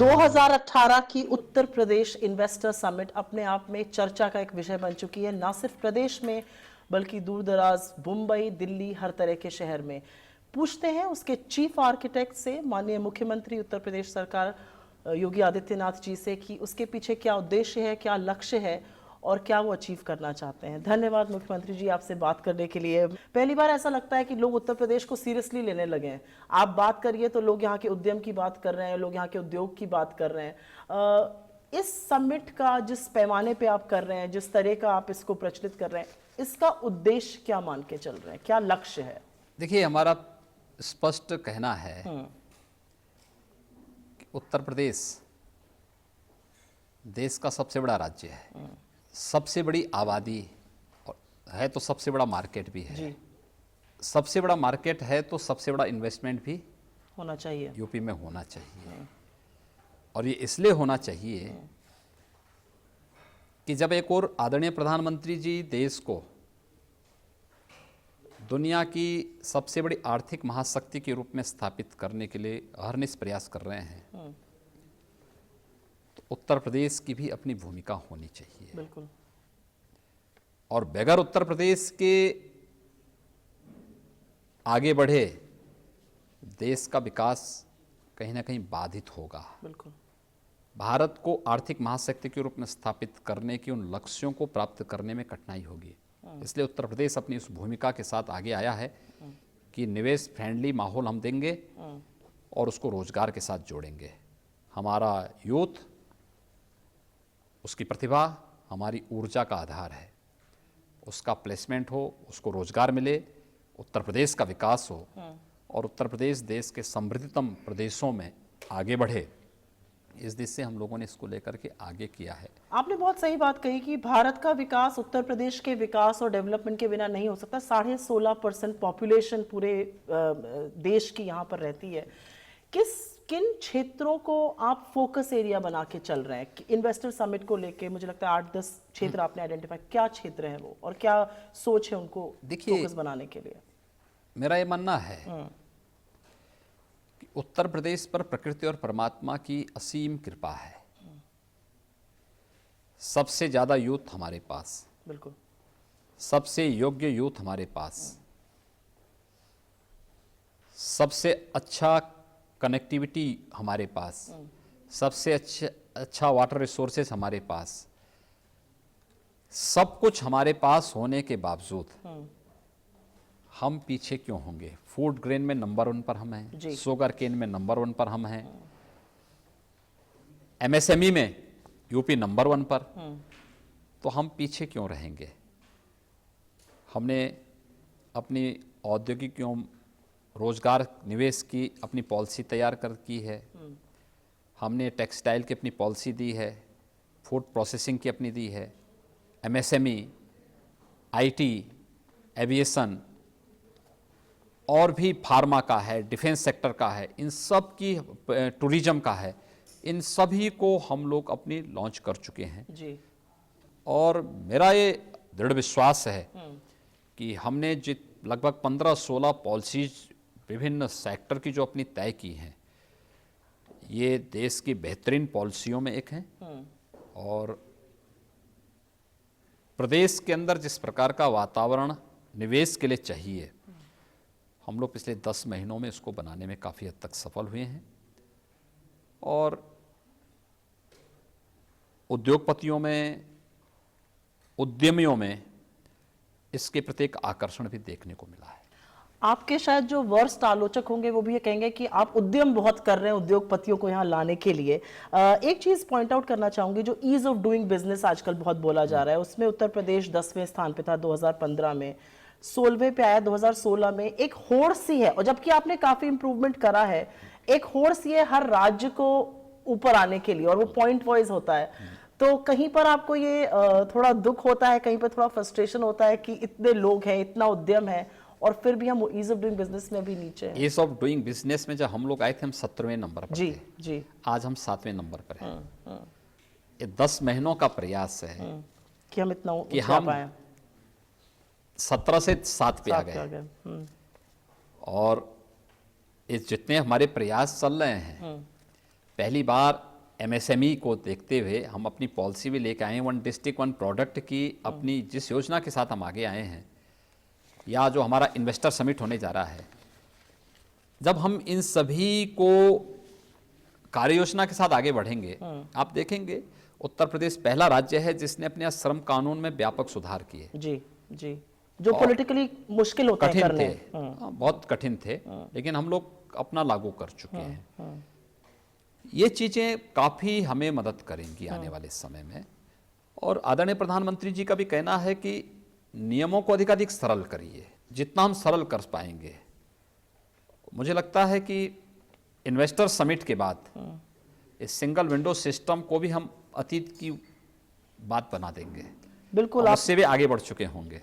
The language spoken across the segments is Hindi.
2018 की उत्तर प्रदेश इन्वेस्टर समिट अपने आप में चर्चा का एक विषय बन चुकी है, ना सिर्फ प्रदेश में बल्कि दूर दराज मुंबई, दिल्ली, हर तरह के शहर में। पूछते हैं उसके चीफ आर्किटेक्ट से, माननीय मुख्यमंत्री उत्तर प्रदेश सरकार योगी आदित्यनाथ जी से, कि उसके पीछे क्या उद्देश्य है, क्या लक्ष्य है और क्या वो अचीव करना चाहते हैं। धन्यवाद मुख्यमंत्री जी आपसे बात करने के लिए। पहली बार ऐसा लगता है कि लोग उत्तर प्रदेश को सीरियसली लेने लगे हैं। आप बात करिए तो लोग यहाँ के उद्यम की बात कर रहे हैं, लोग यहाँ के उद्योग की बात कर रहे हैं। इस समिट का जिस पैमाने पे आप कर रहे हैं, जिस तरह का आप इसको प्रचलित कर रहे हैं, इसका उद्देश्य क्या मान के चल रहे हैं, क्या लक्ष्य है? देखिए, हमारा स्पष्ट कहना है कि उत्तर प्रदेश देश का सबसे बड़ा राज्य है, सबसे बड़ी आबादी है तो सबसे बड़ा मार्केट भी है जी। सबसे बड़ा मार्केट है तो सबसे बड़ा इन्वेस्टमेंट भी होना चाहिए, यूपी में होना चाहिए। और ये इसलिए होना चाहिए कि जब एक और आदरणीय प्रधानमंत्री जी देश को दुनिया की सबसे बड़ी आर्थिक महाशक्ति के रूप में स्थापित करने के लिए अहरनिश प्रयास कर रहे हैं, तो उत्तर प्रदेश की भी अपनी भूमिका होनी चाहिए। बिल्कुल। और बगैर उत्तर प्रदेश के आगे बढ़े देश का विकास कहीं ना कहीं बाधित होगा। बिल्कुल। भारत को आर्थिक महाशक्ति के रूप में स्थापित करने के उन लक्ष्यों को प्राप्त करने में कठिनाई होगी। इसलिए उत्तर प्रदेश अपनी उस भूमिका के साथ आगे आया है कि निवेश फ्रेंडली माहौल हम देंगे और उसको रोजगार के साथ जोड़ेंगे। हमारा यूथ, उसकी प्रतिभा हमारी ऊर्जा का आधार है। उसका प्लेसमेंट हो, उसको रोजगार मिले, उत्तर प्रदेश का विकास हो और उत्तर प्रदेश देश के समृद्धतम प्रदेशों में आगे बढ़े, इस दिशा से हम लोगों ने इसको लेकर के आगे किया है। आपने बहुत सही बात कही कि भारत का विकास उत्तर प्रदेश के विकास और डेवलपमेंट के बिना नहीं हो सकता। 16.5% पॉपुलेशन पूरे देश की यहाँ पर रहती है। किन क्षेत्रों को आप फोकस एरिया बना के चल रहे हैं इन्वेस्टर समिट को लेके? मुझे लगता है 8-10 क्षेत्र आपने आइडेंटिफाई, क्या क्षेत्र है वो और क्या सोच है उनको फोकस बनाने के लिए? मेरा ये मानना है कि उत्तर प्रदेश पर प्रकृति और परमात्मा की असीम कृपा है। सबसे ज्यादा यूथ हमारे पास, बिल्कुल, सबसे योग्य यूथ हमारे पास, सबसे अच्छा कनेक्टिविटी हमारे पास, सबसे अच्छा वाटर रिसोर्सेज हमारे पास, सब कुछ हमारे पास होने के बावजूद हम पीछे क्यों होंगे? फूड ग्रेन में नंबर 1 पर हम हैं, शुगर केन में नंबर 1 पर हम हैं, एमएसएमई में यूपी नंबर 1 पर, तो हम पीछे क्यों रहेंगे? हमने अपनी औद्योगिक एवं रोजगार निवेश की अपनी पॉलिसी तैयार कर की है, हमने टेक्सटाइल की अपनी पॉलिसी दी है, फूड प्रोसेसिंग की अपनी दी है, एमएसएमई, आईटी, एविएशन और भी फार्मा का है, डिफेंस सेक्टर का है, इन सब की, टूरिज्म का है, इन सभी को हम लोग अपनी लॉन्च कर चुके हैं जी। और मेरा ये दृढ़ विश्वास है कि हमने लगभग 15-16 पॉलिसीज विभिन्न सेक्टर की जो अपनी तय की हैं, ये देश की बेहतरीन पॉलिसियों में एक हैं। और प्रदेश के अंदर जिस प्रकार का वातावरण निवेश के लिए चाहिए, हम लोग पिछले 10 महीनों में इसको बनाने में काफ़ी हद तक सफल हुए हैं और उद्योगपतियों में, उद्यमियों में इसके प्रति एक आकर्षण भी देखने को मिला है। आपके शायद जो वर्स्ट आलोचक होंगे वो भी ये कहेंगे कि आप उद्यम बहुत कर रहे हैं उद्योगपतियों को यहाँ लाने के लिए। एक चीज पॉइंट आउट करना चाहूंगी, जो ईज ऑफ डूइंग बिजनेस आजकल बहुत बोला जा रहा है, उसमें उत्तर प्रदेश 10वें स्थान पे था 2015 में, 16वें पे आया 2016 में। एक होड़ सी है, और जबकि आपने काफी इंप्रूवमेंट करा है, एक होड़ सी है हर राज्य को ऊपर आने के लिए, और वो पॉइंट वाइज होता है। तो कहीं पर आपको ये थोड़ा दुख होता है, कहीं पर थोड़ा फ्रस्ट्रेशन होता है कि इतने लोग हैं, इतना उद्यम है और फिर भी हम ईज ऑफ डूइंग बिजनेस में भी नीचे हैं। ईज ऑफ डूइंग बिजनेस में जब हम लोग आए थे, हम 17वें नंबर पर जी, थे। जी। आज हम 7वें नंबर पर हैं। ये 10 महीनों का प्रयास है कि हम इतना कि हम 17 से 7 पे आ गए। और इस जितने हमारे प्रयास चल रहे हैं, पहली बार एमएसएमई को देखते हुए हम अपनी पॉलिसी भी लेके आए हैं, वन डिस्ट्रिक्ट वन प्रोडक्ट की अपनी जिस योजना के साथ हम आगे आए हैं, या जो हमारा इन्वेस्टर समिट होने जा रहा है, जब हम इन सभी को कार्य योजना के साथ आगे बढ़ेंगे, आप देखेंगे उत्तर प्रदेश पहला राज्य है जिसने अपने श्रम कानून में व्यापक सुधार किए। जी जी, जो पॉलिटिकली मुश्किल होते हैं कठिन करने। थे, बहुत कठिन थे, लेकिन हम लोग अपना लागू कर चुके हैं। ये चीजें काफी हमें मदद करेंगी आने वाले समय में। और आदरणीय प्रधानमंत्री जी का भी कहना है कि नियमों को अधिकाधिक सरल करिए, जितना हम सरल कर पाएंगे। मुझे लगता है कि इन्वेस्टर समिट के बाद इस सिंगल विंडो सिस्टम को भी हम अतीत की बात बना देंगे, बिल्कुल। और उससे भी आगे बढ़ चुके होंगे।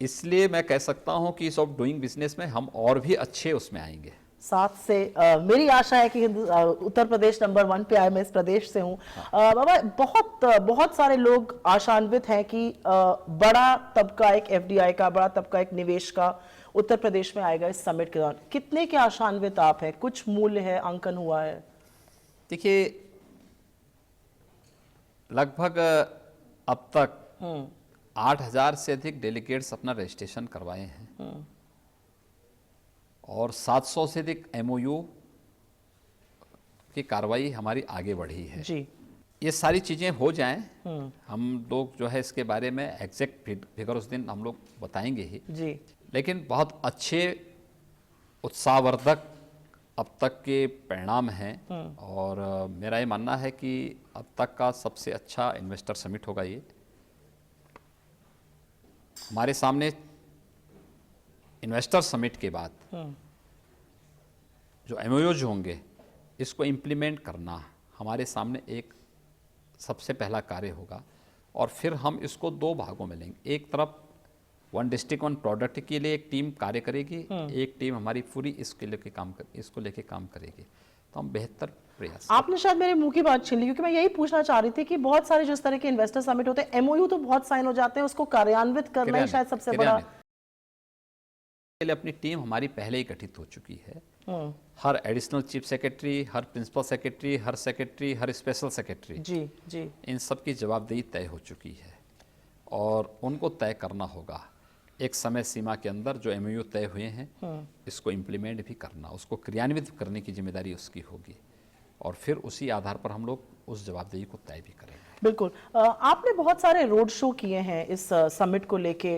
इसलिए मैं कह सकता हूं कि इस ऑफ डूइंग बिजनेस में हम और भी अच्छे उसमें आएंगे। साथ से मेरी आशा है कि उत्तर प्रदेश नंबर 1 पे आए। मैं इस प्रदेश से हूँ। बाबा, बहुत सारे लोग आशान्वित हैं कि बड़ा तबका एक एफडीआई का, बड़ा तबका एक निवेश का उत्तर प्रदेश में आएगा इस समिट के दौरान। कितने के आशान्वित आप हैं? कुछ मूल्य है, अंकन हुआ है? देखिए, लगभग अब तक 8,000 से अधिक डेलीगेट्स अपना रजिस्ट्रेशन करवाए हैं, और 700 से अधिक एमओयू की कार्रवाई हमारी आगे बढ़ी है जी। ये सारी चीज़ें हो जाएं, हम लोग जो है इसके बारे में एग्जैक्ट फिगर उस दिन हम लोग बताएंगे ही जी। लेकिन बहुत अच्छे उत्साहवर्धक अब तक के परिणाम हैं। और मेरा ये मानना है कि अब तक का सबसे अच्छा इन्वेस्टर समिट होगा ये। हमारे सामने इन्वेस्टर समिट के बाद जो एमओयूज होंगे, इसको इम्प्लीमेंट करना हमारे सामने एक सबसे पहला कार्य होगा। और फिर हम इसको दो भागों में लेंगे। एक तरफ वन डिस्ट्रिक्ट वन प्रोडक्ट के लिए एक टीम कार्य करेगी, एक टीम हमारी पूरी इसको लेके काम करेगी। तो हम बेहतर प्रयास। आपने शायद मेरे मुंह की बात छीन ली, क्योंकि मैं यही पूछना चाह रही थी कि बहुत सारे जिस तरह के इन्वेस्टर समिट होते हैं, एमओयू तो बहुत साइन हो जाते हैं, उसको कार्यान्वित करना ही शायद सबसे बड़ा। के लिए अपनी टीम हमारी पहले ही गठित हो चुकी है। हर एडिशनल चीफ सेक्रेटरी, हर प्रिंसिपल सेक्रेटरी, हर सेक्रेटरी, हर स्पेशल सेक्रेटरी, जी जी, इन सब की जवाबदेही तय हो चुकी है और उनको तय करना होगा एक समय सीमा के अंदर। जो एमओयू तय हुए हैं इसको इम्प्लीमेंट भी करना, उसको क्रियान्वित करने की जिम्मेदारी उसकी होगी, और फिर उसी आधार पर हम लोग उस जवाबदेही को तय भी करेंगे। बिल्कुल। आपने बहुत सारे रोड शो किए हैं इस समिट को लेके,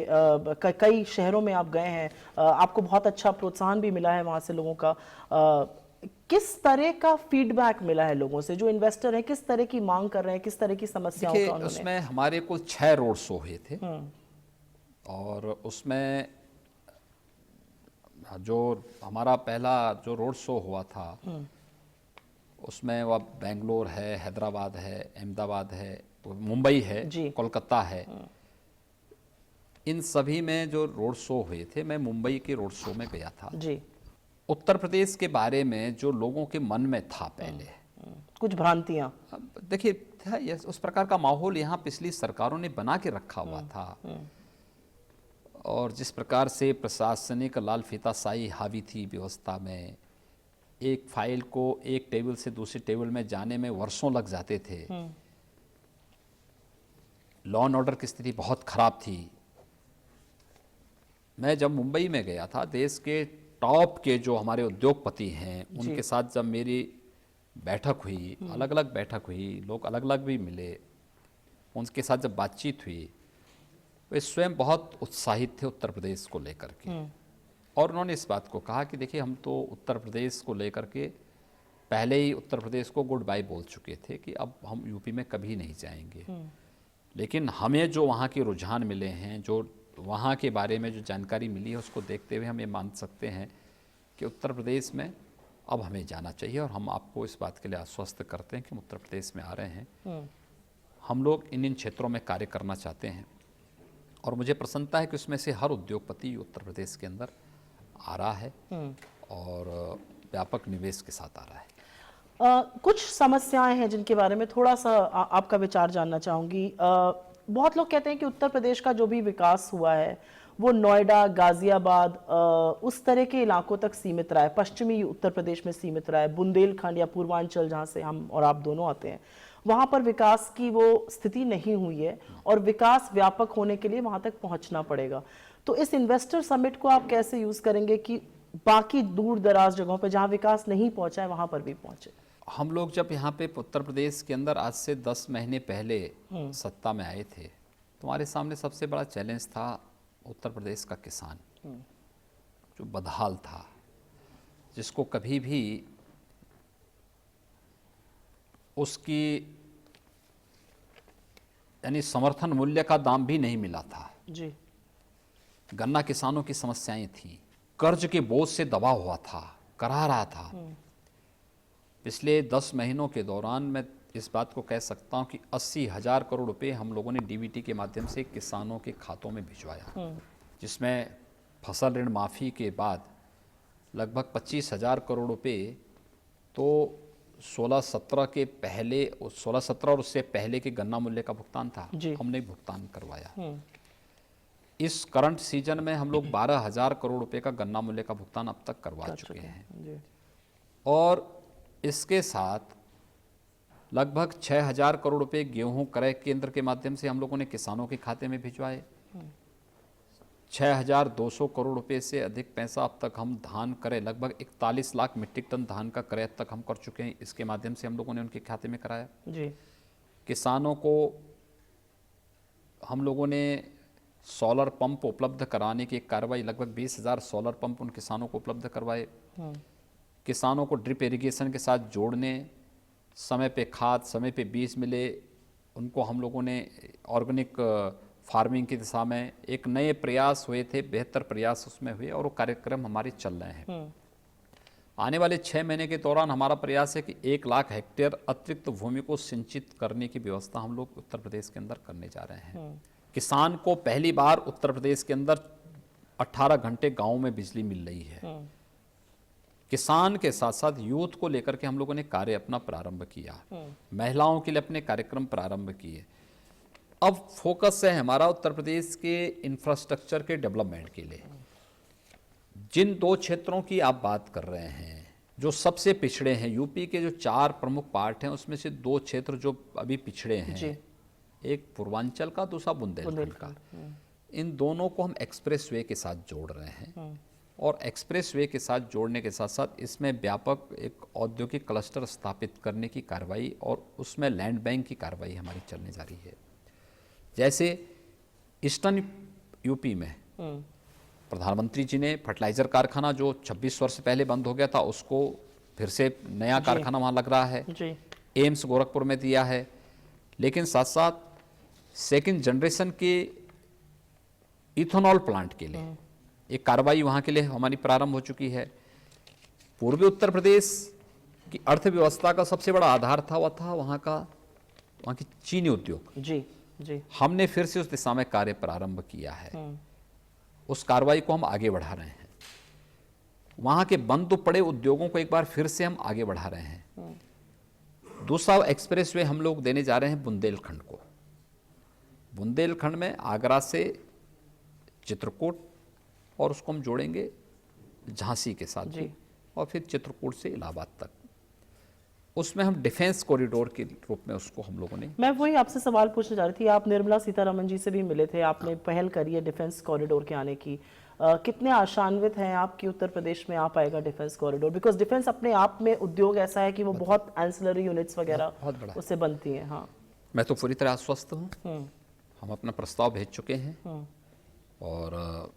कई शहरों में आप गए हैं, आपको बहुत अच्छा प्रोत्साहन भी मिला है वहाँ से लोगों का। किस तरह का फीडबैक मिला है लोगों से? जो इन्वेस्टर हैं किस तरह की मांग कर रहे हैं, किस तरह की समस्याओं का उन्होंने? उसमें हमारे कुल 6 रोड शो हुए थे, और उसमें जो हमारा पहला जो रोड शो हुआ था उसमें वह बेंगलोर है, हैदराबाद है, अहमदाबाद है, मुंबई है, कोलकाता है। इन सभी में जो रोड शो हुए थे, मैं मुंबई के रोड शो में गया था जी। उत्तर प्रदेश के बारे में जो लोगों के मन में था पहले कुछ भ्रांतियां, देखिए उस प्रकार का माहौल यहाँ पिछली सरकारों ने बना के रखा हुआ था, और जिस प्रकार से प्रशासनिक लाल फीताशाही हावी थी व्यवस्था में, एक फाइल को एक टेबल से दूसरी टेबल में जाने में वर्षों लग जाते थे, लॉ एंड ऑर्डर की स्थिति बहुत खराब थी। मैं जब मुंबई में गया था, देश के टॉप के जो हमारे उद्योगपति हैं उनके साथ जब मेरी बैठक हुई, अलग अलग बैठक हुई, लोग अलग अलग भी मिले, उनके साथ जब बातचीत हुई, वे स्वयं बहुत उत्साहित थे उत्तर प्रदेश को लेकर के। और उन्होंने इस बात को कहा कि देखिए, हम तो उत्तर प्रदेश को लेकर के पहले ही उत्तर प्रदेश को गुड बाय बोल चुके थे कि अब हम यूपी में कभी नहीं जाएंगे, लेकिन हमें जो वहाँ के रुझान मिले हैं, जो वहाँ के बारे में जो जानकारी मिली है, उसको देखते हुए हम ये मान सकते हैं कि उत्तर प्रदेश में अब हमें जाना चाहिए। और हम आपको इस बात के लिए आश्वस्त करते हैं कि हम उत्तर प्रदेश में आ रहे हैं, हम लोग इन क्षेत्रों में कार्य करना चाहते हैं, और मुझे प्रसन्नता है कि उसमें से हर उद्योगपति उत्तर प्रदेश के अंदर आ रहा है और व्यापक निवेश के साथ आ रहा है। कुछ समस्याएं हैं जिनके बारे में थोड़ा सा आपका विचार जानना चाहूँगी। बहुत लोग कहते हैं कि उत्तर प्रदेश का जो भी विकास हुआ है वो नोएडा, गाजियाबाद उस तरह के इलाकों तक सीमित रहा है, पश्चिमी उत्तर प्रदेश में सीमित रहा है, बुंदेलखंड या पूर्वांचल जहाँ से हम और आप दोनों आते हैं, वहाँ पर विकास की वो स्थिति नहीं हुई है और विकास व्यापक होने के लिए वहाँ तक पहुँचना पड़ेगा। तो इस इन्वेस्टर समिट को आप कैसे यूज़ करेंगे कि बाकी दूर दराज जगहों पर जहाँ विकास नहीं पहुँचा है वहाँ पर भी पहुँचे? हम लोग जब यहाँ पे उत्तर प्रदेश के अंदर आज से 10 महीने पहले सत्ता में आए थे, तो हमारे सामने सबसे बड़ा चैलेंज था उत्तर प्रदेश का किसान, जो बदहाल था, जिसको कभी भी उसकी यानी समर्थन मूल्य का दाम भी नहीं मिला था। जी। गन्ना किसानों की समस्याएं थी, कर्ज के बोझ से दबा हुआ था, करा रहा था। पिछले 10 महीनों के दौरान मैं इस बात को कह सकता हूं कि 80,000 करोड़ रुपए हम लोगों ने डीबीटी के माध्यम से किसानों के खातों में भिजवाया, जिसमें फसल ऋण माफ़ी के बाद लगभग 25,000 करोड़ रुपए तो 16-17 के पहले, 16-17 और उससे पहले के गन्ना मूल्य का भुगतान था, हमने भुगतान करवाया। इस करंट सीजन में हम लोग 12,000 करोड़ रुपए का गन्ना मूल्य का भुगतान अब तक करवा चुके हैं। और इसके साथ लगभग 6,000 करोड़ रुपए गेहूं क्रय केंद्र के माध्यम से हम लोगों ने किसानों के खाते में भिजवाए। 6,200 करोड़ रुपए से अधिक पैसा अब तक हम धान क्रय, लगभग 41 लाख मीट्रिक टन धान का क्रय अब तक हम कर चुके हैं, इसके माध्यम से हम लोगों ने उनके खाते में कराया। जी। किसानों को हम लोगों ने सोलर पंप उपलब्ध कराने की एक कार्रवाई, लगभग 20,000 सोलर पंप उन किसानों को उपलब्ध करवाए। किसानों को ड्रिप इरिगेशन के साथ जोड़ने, समय पे खाद, समय पे बीज मिले, उनको हम लोगों ने ऑर्गेनिक फार्मिंग की दिशा में एक नए प्रयास हुए थे, बेहतर प्रयास उसमें हुए और वो कार्यक्रम हमारे चल रहे हैं। आने वाले 6 महीने के दौरान हमारा प्रयास है कि 1 लाख हेक्टेयर अतिरिक्त भूमि को सिंचित करने की व्यवस्था हम लोग उत्तर प्रदेश के अंदर करने जा रहे हैं। किसान को पहली बार उत्तर प्रदेश के अंदर 18 घंटे गाँव में बिजली मिल रही है। किसान के साथ साथ यूथ को लेकर के हम लोगों ने कार्य अपना प्रारंभ किया, महिलाओं के लिए अपने कार्यक्रम प्रारंभ किए। अब फोकस है हमारा उत्तर प्रदेश के इंफ्रास्ट्रक्चर के डेवलपमेंट के लिए। जिन 2 क्षेत्रों की आप बात कर रहे हैं जो सबसे पिछड़े हैं, यूपी के जो 4 प्रमुख पार्ट हैं उसमें से 2 क्षेत्र जो अभी पिछड़े हैं, एक पूर्वांचल का, दूसरा बुंदेलखंड का। इन दोनों को हम एक्सप्रेसवे के साथ जोड़ रहे हैं और एक्सप्रेसवे के साथ जोड़ने के साथ साथ इसमें व्यापक एक औद्योगिक क्लस्टर स्थापित करने की कार्रवाई और उसमें लैंड बैंक की कार्रवाई हमारी चलने जा रही है। जैसे ईस्टर्न यूपी में प्रधानमंत्री जी ने फर्टिलाइजर कारखाना जो 26 वर्ष पहले बंद हो गया था, उसको फिर से नया कारखाना वहाँ लग रहा है। एम्स गोरखपुर में दिया है, लेकिन साथ साथ सेकंड जनरेशन के इथेनॉल प्लांट के लिए एक कार्रवाई वहाँ के लिए हमारी प्रारंभ हो चुकी है। पूर्वी उत्तर प्रदेश की अर्थव्यवस्था का सबसे बड़ा आधार था वहाँ की चीनी उद्योग। जी। हमने फिर से उस दिशा में कार्य प्रारंभ किया है। उस कार्रवाई को हम आगे बढ़ा रहे हैं। वहाँ के बंद पड़े उद्योगों को एक बार फिर से हम आगे बढ़ा रहे हैं। दूसरा एक्सप्रेसवे हम लोग देने जा रहे हैं बुंदेलखंड को। बुंदेलखंड में आगरा से चित्रकूट और उसको हम जोड़ेंगे झांसी के साथ भी, और फिर चित्रकूट से इलाहाबाद तक। उसमें हम डिफेंस कॉरिडोर के रूप में उसको हम लोगों ने, मैं वही आपसे सवाल पूछने जा रही थी। आप निर्मला सीतारमण जी से भी मिले थे, आपने पहल करी है डिफेंस कॉरिडोर के आने की। कितने आशान्वित हैं आप कि उत्तर प्रदेश में आ पाएगा डिफेंस कॉरिडोर? बिकॉज डिफेंस अपने आप में उद्योग ऐसा है कि वो बहुत एंसिलरी यूनिट्स वगैरह उससे बनती हैं। हाँ, मैं तो पूरी तरह आश्वस्त हूँ। हम अपना प्रस्ताव भेज चुके हैं और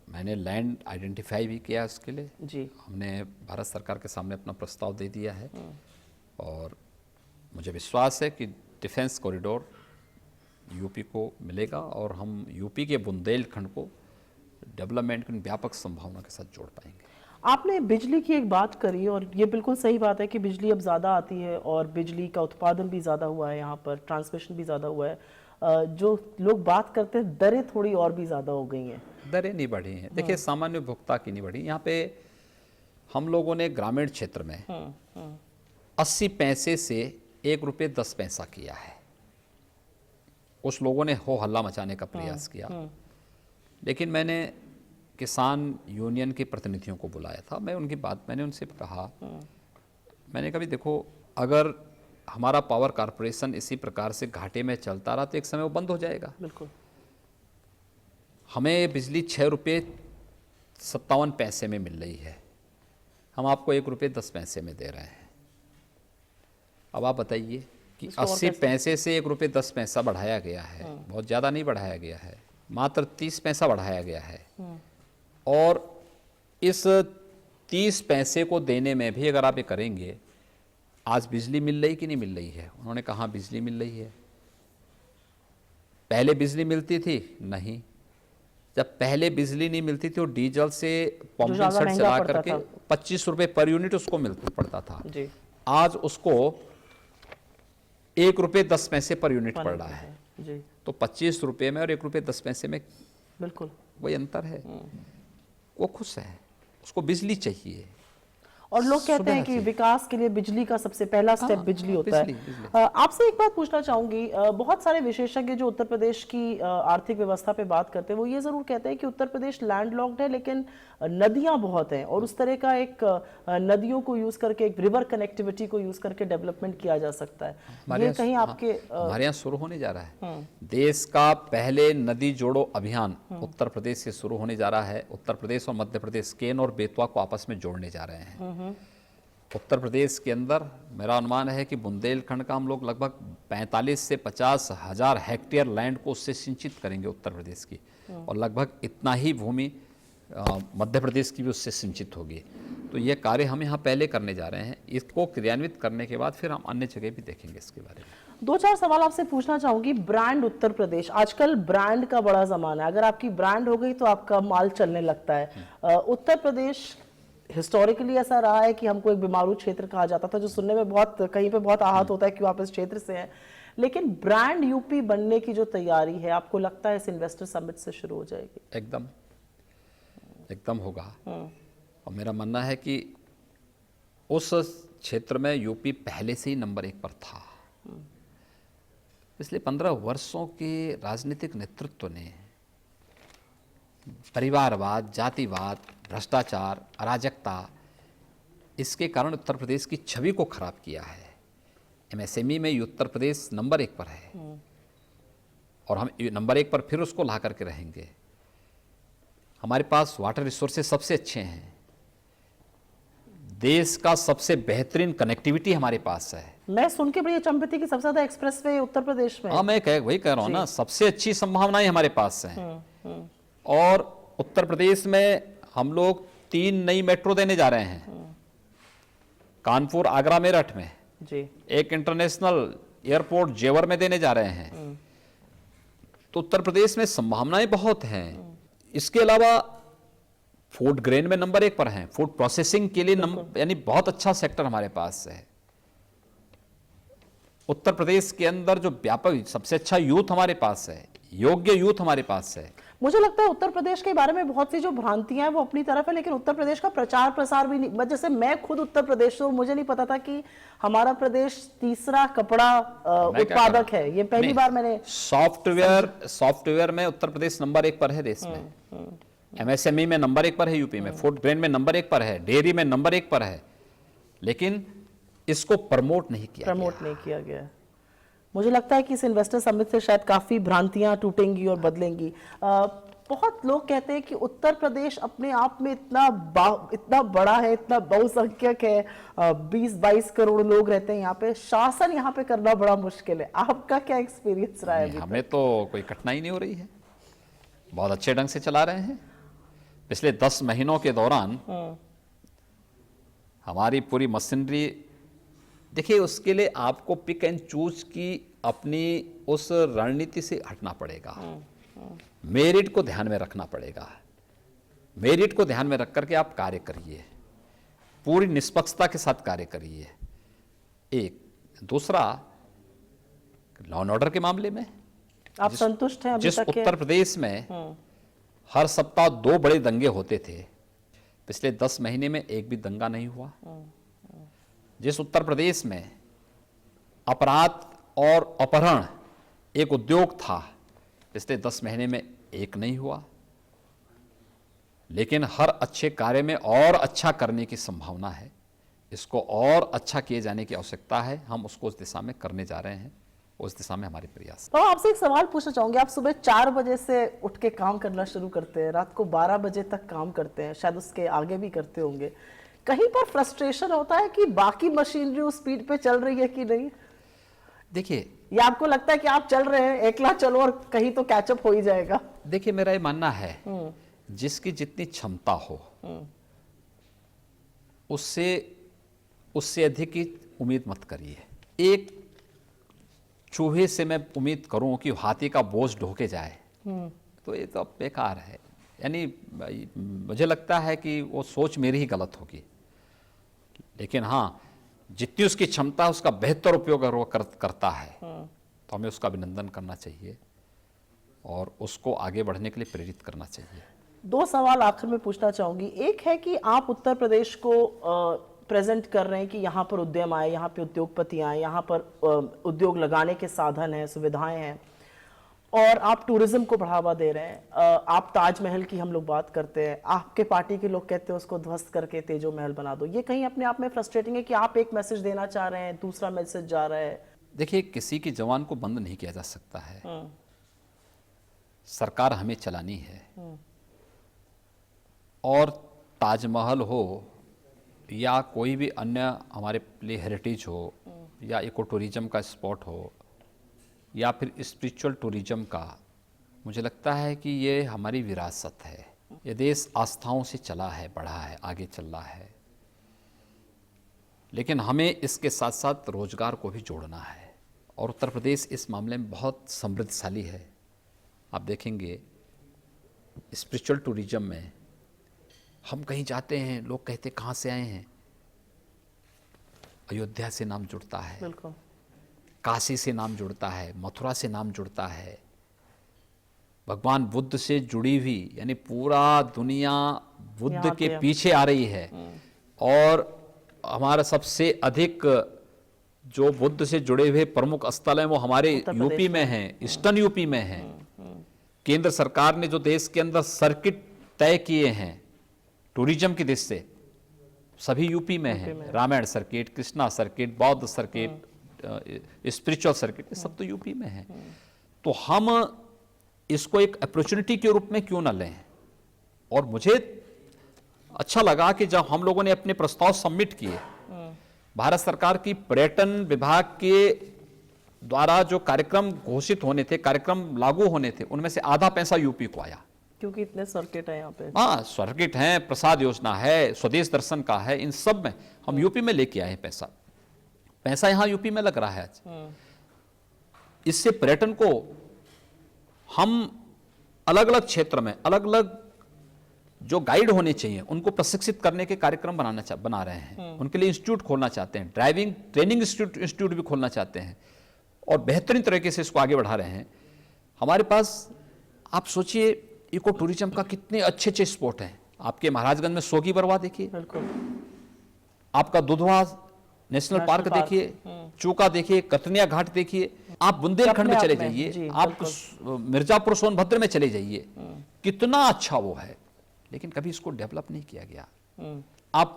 मैंने लैंड आइडेंटिफाई भी किया उसके लिए जी। हमने भारत सरकार के सामने अपना प्रस्ताव दे दिया है और मुझे विश्वास है कि डिफेंस कॉरिडोर यूपी को मिलेगा और हम यूपी के बुंदेलखंड को डेवलपमेंट की व्यापक संभावना के साथ जोड़ पाएंगे। आपने बिजली की एक बात करी और ये बिल्कुल सही बात है कि बिजली अब ज़्यादा आती है और बिजली का उत्पादन भी ज़्यादा हुआ है, यहाँ पर ट्रांसमिशन भी ज़्यादा हुआ है। जो लोग बात करते हैं दरें थोड़ी और भी ज़्यादा हो गई हैं। दरें नहीं बढ़ी हैं, देखिए सामान्य उपभोक्ता की नहीं बढ़ी। यहाँ पे हम लोगों ने ग्रामीण क्षेत्र में 80 पैसे से 1 रुपये 10 पैसा किया है। कुछ लोगों ने हो हल्ला मचाने का प्रयास किया, लेकिन मैंने किसान यूनियन के प्रतिनिधियों को बुलाया था। मैंने उनसे कहा, मैंने कहा भी देखो, अगर हमारा पावर कॉरपोरेशन इसी प्रकार से घाटे में चलता रहा तो एक समय वो बंद हो जाएगा। बिल्कुल। हमें बिजली 6 रुपये 57 पैसे में मिल रही है, हम आपको 1 रुपये 10 पैसे में दे रहे हैं। अब आप बताइए कि 80 पैसे से 1 रुपये 10 पैसा बढ़ाया गया है, बहुत ज़्यादा नहीं बढ़ाया गया है, मात्र 30 पैसा बढ़ाया गया है। और इस 30 पैसे को देने में भी अगर आप ये करेंगे, आज बिजली मिल रही कि नहीं मिल रही है? उन्होंने कहा बिजली मिल रही है। पहले बिजली मिलती थी? नहीं। जब पहले बिजली नहीं मिलती थी, वो डीजल से पंपिंग सेट चला करके 25 रुपये पर यूनिट उसको मिलता पड़ता था जी। आज उसको 1 रुपये 10 पैसे पर यूनिट पड़ रहा है जी। तो 25 रुपये में और 1 रुपये 10 पैसे में बिल्कुल वही अंतर है। वो खुश है, उसको बिजली चाहिए। और लोग कहते हैं कि विकास के लिए बिजली का सबसे पहला स्टेप बिजली होता है। आपसे एक बात पूछना चाहूंगी, बहुत सारे विशेषज्ञ जो उत्तर प्रदेश की आर्थिक व्यवस्था पे बात करते हैं वो ये जरूर कहते हैं कि उत्तर प्रदेश लैंडलॉक्ड है, लेकिन नदियां बहुत हैं और उस तरह का एक नदियों को यूज करके, एक रिवर कनेक्टिविटी को यूज करके डेवलपमेंट किया जा सकता है। ये कहीं आपके हमारे यहाँ शुरू होने जा रहा है। देश का पहले नदी जोड़ो अभियान उत्तर प्रदेश से शुरू होने जा रहा है। उत्तर प्रदेश और मध्य प्रदेश, केन और बेतवा को आपस में जोड़ने जा रहे हैं। उत्तर प्रदेश के अंदर मेरा अनुमान है कि बुंदेलखंड का हम लोग लगभग 45 से 50 हजार हेक्टेयर लैंड को उससे सिंचित करेंगे उत्तर प्रदेश की, और लगभग इतना ही भूमि मध्य प्रदेश की भी उससे सिंचित होगी। तो ये कार्य हम यहाँ पहले करने जा रहे हैं। इसको क्रियान्वित करने के बाद फिर हम अन्य जगह भी देखेंगे इसके बारे में। 2-4 सवाल आपसे पूछना चाहूंगी। ब्रांड उत्तर प्रदेश, आजकल ब्रांड का बड़ा जमाना है। अगर आपकी ब्रांड हो गई तो आपका माल चलने लगता है। उत्तर प्रदेश हिस्टोरिकली ऐसा रहा है कि हमको एक बीमारू क्षेत्र कहा जाता था, जो सुनने में बहुत कहीं पे बहुत आहत होता है कि आप इस क्षेत्र से हैं। लेकिन ब्रांड यूपी बनने की जो तैयारी है, आपको लगता है इस इन्वेस्टर समिट से शुरू हो जाएगी? एकदम होगा। और मेरा मानना है कि उस क्षेत्र में यूपी पहले से ही नंबर 1 पर था। पिछले 15 वर्षों के राजनीतिक नेतृत्व ने परिवारवाद, जातिवाद, भ्रष्टाचार, अराजकता, इसके कारण उत्तर प्रदेश की छवि को खराब किया है। एमएसएमई में उत्तर प्रदेश नंबर 1 पर है और हम नंबर 1 पर फिर उसको ला करके रहेंगे। हमारे पास वाटर रिसोर्सेज सबसे अच्छे हैं, देश का सबसे बेहतरीन कनेक्टिविटी हमारे पास है। मैं सुन के बड़ी अचंभित थी कि सबसे ज्यादा एक्सप्रेसवे उत्तर प्रदेश में। हाँ, मैं वही कह रहा हूँ ना, सबसे अच्छी संभावनाएं हमारे पास हैं। और उत्तर प्रदेश में हम लोग 3 नई मेट्रो देने जा रहे हैं, कानपुर, आगरा, मेरठ में जी। एक इंटरनेशनल एयरपोर्ट जेवर में देने जा रहे हैं। तो उत्तर प्रदेश में संभावनाएं बहुत हैं। इसके अलावा फूड ग्रेन में नंबर 1 पर हैं, फूड प्रोसेसिंग के लिए यानी बहुत अच्छा सेक्टर हमारे पास है। उत्तर प्रदेश के अंदर जो व्यापक सबसे अच्छा यूथ हमारे पास है, योग्य यूथ हमारे पास है। मुझे लगता है उत्तर प्रदेश के बारे में बहुत सी जो भ्रांतियां हैं वो अपनी तरफ है, लेकिन उत्तर प्रदेश का प्रचार प्रसार भी नहीं। जैसे मैं खुद उत्तर प्रदेश से हूं, मुझे नहीं पता था कि हमारा प्रदेश तीसरा कपड़ा उत्पादक है। ये पहली बार मैंने सॉफ्टवेयर में उत्तर प्रदेश नंबर 1 पर है देश में। एमएसएमई में नंबर 1 पर है यूपी में, फूड ग्रेन में नंबर 1 पर है, डेयरी में नंबर 1 पर है, लेकिन इसको प्रमोट नहीं किया गया। मुझे लगता है कि इस इन्वेस्टर समिट से शायद काफी भ्रांतियां टूटेंगी और बदलेंगी। बहुत लोग कहते हैं कि उत्तर प्रदेश अपने आप में इतना बड़ा है, इतना बहुसंख्यक है, 20-22 करोड़ लोग रहते हैं यहाँ पे, शासन यहाँ पे करना बड़ा मुश्किल है। आपका क्या एक्सपीरियंस रहा है? हमें तो कोई कठिनाई नहीं हो रही है, बहुत अच्छे ढंग से चला रहे हैं। पिछले 10 महीनों के दौरान हमारी पूरी मशीनरी, देखिए उसके लिए आपको पिक एंड चूज की अपनी उस रणनीति से हटना पड़ेगा। मेरिट को ध्यान में रखना पड़ेगा। मेरिट को ध्यान में रख करके आप कार्य करिए, पूरी निष्पक्षता के साथ कार्य करिए। एक दूसरा, लॉ एंड ऑर्डर के मामले में आप संतुष्ट हैं? जिस उत्तर प्रदेश में हर सप्ताह 2 बड़े दंगे होते थे, पिछले 10 महीने में एक भी दंगा नहीं हुआ। जिस उत्तर प्रदेश में अपराध और अपहरण एक उद्योग था, पिछले 10 महीने में एक नहीं हुआ। लेकिन हर अच्छे कार्य में और अच्छा करने की संभावना है। इसको और अच्छा किए जाने की आवश्यकता है। हम उसको उस दिशा में करने जा रहे हैं, उस दिशा में हमारे प्रयास। तो आपसे एक सवाल पूछना चाहूंगी, आप सुबह 4 बजे से उठ के काम करना शुरू करते हैं, रात को 12 बजे तक काम करते हैं, शायद उसके आगे भी करते होंगे, कहीं पर फ्रस्ट्रेशन होता है कि बाकी मशीनरी उस स्पीड पे चल रही है कि नहीं? देखिए, या आपको लगता है कि आप चल रहे हैं, एकला चलो और कहीं तो कैचअप हो ही जाएगा? देखिए मेरा ये मानना है जिसकी जितनी क्षमता हो उससे उससे अधिक की उम्मीद मत करिए। एक चूहे से मैं उम्मीद करूं कि हाथी का बोझ ढोके जाए तो ये तो बेकार है। यानी मुझे लगता है कि वो सोच मेरी ही गलत होगी। लेकिन हाँ, जितनी उसकी क्षमता है उसका बेहतर उपयोग अगर वो करता है तो हमें उसका अभिनंदन करना चाहिए और उसको आगे बढ़ने के लिए प्रेरित करना चाहिए। 2 सवाल आखिर में पूछना चाहूंगी। एक है कि आप उत्तर प्रदेश को प्रेजेंट कर रहे हैं कि यहाँ पर उद्यम आए, यहाँ पे उद्योगपति आए, यहाँ पर उद्योग लगाने के साधन हैं, सुविधाएं हैं, और आप टूरिज्म को बढ़ावा दे रहे हैं। आप ताजमहल की हम लोग बात करते हैं, आपके पार्टी के लोग कहते हैं उसको ध्वस्त करके तेजो महल बना दो। ये कहीं अपने आप में फ्रस्ट्रेटिंग है कि आप एक मैसेज देना चाह रहे हैं, दूसरा मैसेज जा रहा है। देखिए, किसी की जवान को बंद नहीं किया जा सकता है। सरकार हमें चलानी है और ताजमहल हो या कोई भी अन्य हमारे लिए हेरिटेज हो या इको टूरिज्म का स्पॉट हो या फिर स्पिरिचुअल टूरिज्म का, मुझे लगता है कि ये हमारी विरासत है। ये देश आस्थाओं से चला है, बढ़ा है, आगे चल रहा है, लेकिन हमें इसके साथ साथ रोजगार को भी जोड़ना है और उत्तर प्रदेश इस मामले में बहुत समृद्धशाली है। आप देखेंगे स्पिरिचुअल टूरिज्म में हम कहीं जाते हैं, लोग कहते कहाँ से आए हैं, अयोध्या से नाम जुड़ता है, बिल्कुल, काशी से नाम जुड़ता है, मथुरा से नाम जुड़ता है, भगवान बुद्ध से जुड़ी हुई, यानी पूरा दुनिया बुद्ध के पीछे आ रही है। और हमारा सबसे अधिक जो बुद्ध से जुड़े हुए प्रमुख स्थल हैं वो हमारे यूपी में हैं, ईस्टर्न यूपी में हैं। केंद्र सरकार ने जो देश के अंदर सर्किट तय किए हैं टूरिज्म की दृष्टि से, सभी यूपी में हैं। रामायण सर्किट, कृष्णा सर्किट, बौद्ध सर्किट, स्पिरिचुअल सर्किट, ये सब तो यूपी में है। तो हम इसको एक अपॉर्चुनिटी के रूप में क्यों ना लें। और मुझे अच्छा लगा कि जब हम लोगों ने अपने प्रस्ताव सबमिट किए, भारत सरकार की पर्यटन विभाग के द्वारा जो कार्यक्रम घोषित होने थे, कार्यक्रम लागू होने थे, उनमें से आधा पैसा यूपी को आया, क्योंकि इतने सर्किट है यहाँ पे। हाँ, सर्किट है, प्रसाद योजना है, स्वदेश दर्शन का है, इन सब में हम यूपी में लेके आए पैसा। पैसा यहाँ यूपी में लग रहा है आज। इससे पर्यटन को हम अलग अलग क्षेत्र में अलग अलग जो गाइड होने चाहिए उनको प्रशिक्षित करने के कार्यक्रम बना रहे हैं। उनके लिए इंस्टीट्यूट खोलना चाहते हैं, ड्राइविंग ट्रेनिंग इंस्टीट्यूट भी खोलना चाहते हैं और बेहतरीन तरीके से इसको आगे बढ़ा रहे हैं। हमारे पास आप सोचिए इको टूरिज्म का कितने अच्छे अच्छे स्पॉट हैं। आपके महाराजगंज में सोगी बरवा देखिए, आपका दुधवा नेशनल पार्क देखिए, चूका देखिए, कतनिया घाट देखिए, आप बुंदेलखंड में चले जाइए, आप मिर्जापुर सोनभद्र में चले जाइए, कितना अच्छा वो है। लेकिन कभी इसको डेवलप नहीं किया गया। आप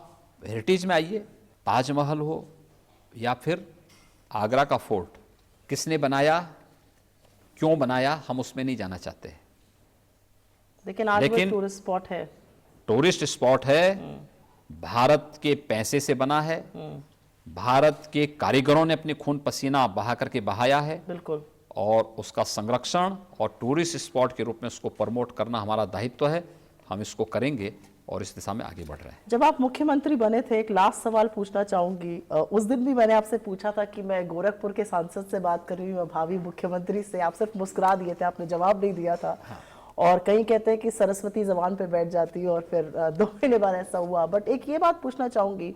हेरिटेज में आइए, ताजमहल हो या फिर आगरा का फोर्ट, किसने बनाया, क्यों बनाया, हम उसमें नहीं जाना चाहते। लेकिन आज वो टूरिस्ट स्पॉट है, टूरिस्ट स्पॉट है, भारत के पैसे से बना है, भारत के कारीगरों ने अपने खून पसीना बहा करके बहाया है। बिल्कुल। और उसका संरक्षण और टूरिस्ट स्पॉट के रूप में उसको प्रमोट करना हमारा दायित्व है। हम इसको करेंगे और इस दिशा में आगे बढ़ रहे हैं। जब आप मुख्यमंत्री बने थे, एक लास्ट सवाल पूछना चाहूंगी। उस दिन भी मैंने आपसे पूछा था कि मैं गोरखपुर के सांसद से बात कर रही हूँ, भावी मुख्यमंत्री से। आप सिर्फ मुस्कुरा दिए थे, आपने जवाब नहीं दिया था। हाँ। और कहीं कहते हैं कि सरस्वती जबान पे बैठ जाती है और फिर 2 महीने बाद ऐसा हुआ। बट एक ये बात पूछना चाहूंगी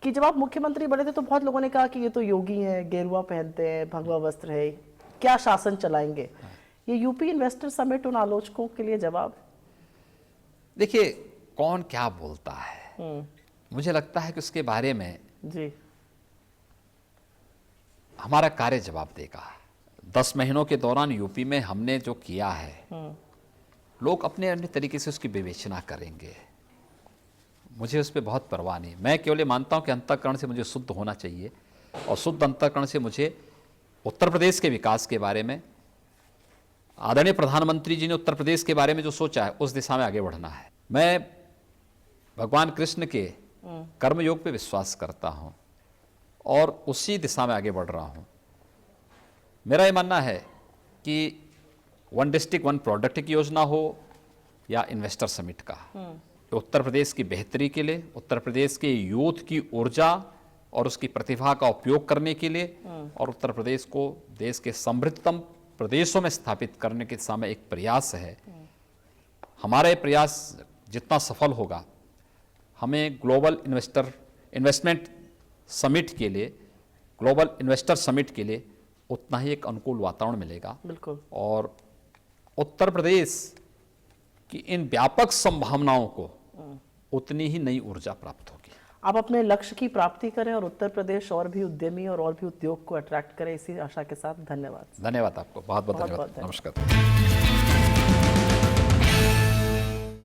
कि जब आप मुख्यमंत्री बने थे तो बहुत लोगों ने कहा कि ये तो योगी हैं, गेरुआ पहनते हैं, भगवा वस्त्र है, क्या शासन चलाएंगे। ये यूपी इन्वेस्टर समिट उन आलोचकों के लिए जवाब? देखिए, कौन क्या बोलता है, मुझे लगता है कि उसके बारे में जी हमारा कार्य जवाब देगा। 10 महीनों के दौरान यूपी में हमने जो किया है लोग अपने अपने तरीके से उसकी विवेचना करेंगे। मुझे उस पर बहुत परवाह नहीं। मैं केवल ये मानता हूँ कि अंतःकरण से मुझे शुद्ध होना चाहिए, और शुद्ध अंतःकरण से मुझे उत्तर प्रदेश के विकास के बारे में, आदरणीय प्रधानमंत्री जी ने उत्तर प्रदेश के बारे में जो सोचा है उस दिशा में आगे बढ़ना है। मैं भगवान कृष्ण के कर्मयोग पे विश्वास करता हूँ और उसी दिशा में आगे बढ़ रहा हूँ। मेरा ये मानना है कि वन डिस्ट्रिक्ट वन प्रोडक्ट की योजना हो या इन्वेस्टर समिट का, उत्तर प्रदेश की बेहतरी के लिए, उत्तर प्रदेश के यूथ की ऊर्जा और उसकी प्रतिभा का उपयोग करने के लिए, और उत्तर प्रदेश को देश के समृद्धतम प्रदेशों में स्थापित करने के दिशा में एक प्रयास है। हमारा ये प्रयास जितना सफल होगा, हमें ग्लोबल इन्वेस्टमेंट समिट के लिए, ग्लोबल इन्वेस्टर समिट के लिए उतना ही एक अनुकूल वातावरण मिलेगा। बिल्कुल। और उत्तर प्रदेश की इन व्यापक संभावनाओं को उतनी ही नई ऊर्जा प्राप्त होगी। आप अपने लक्ष्य की प्राप्ति करें और उत्तर प्रदेश और भी उद्यमी और भी उद्योग को अट्रैक्ट करें, इसी आशा के साथ धन्यवाद। धन्यवाद आपको, बहुत बहुत बहुत धन्यवाद। धन्यवाद। नमस्कार।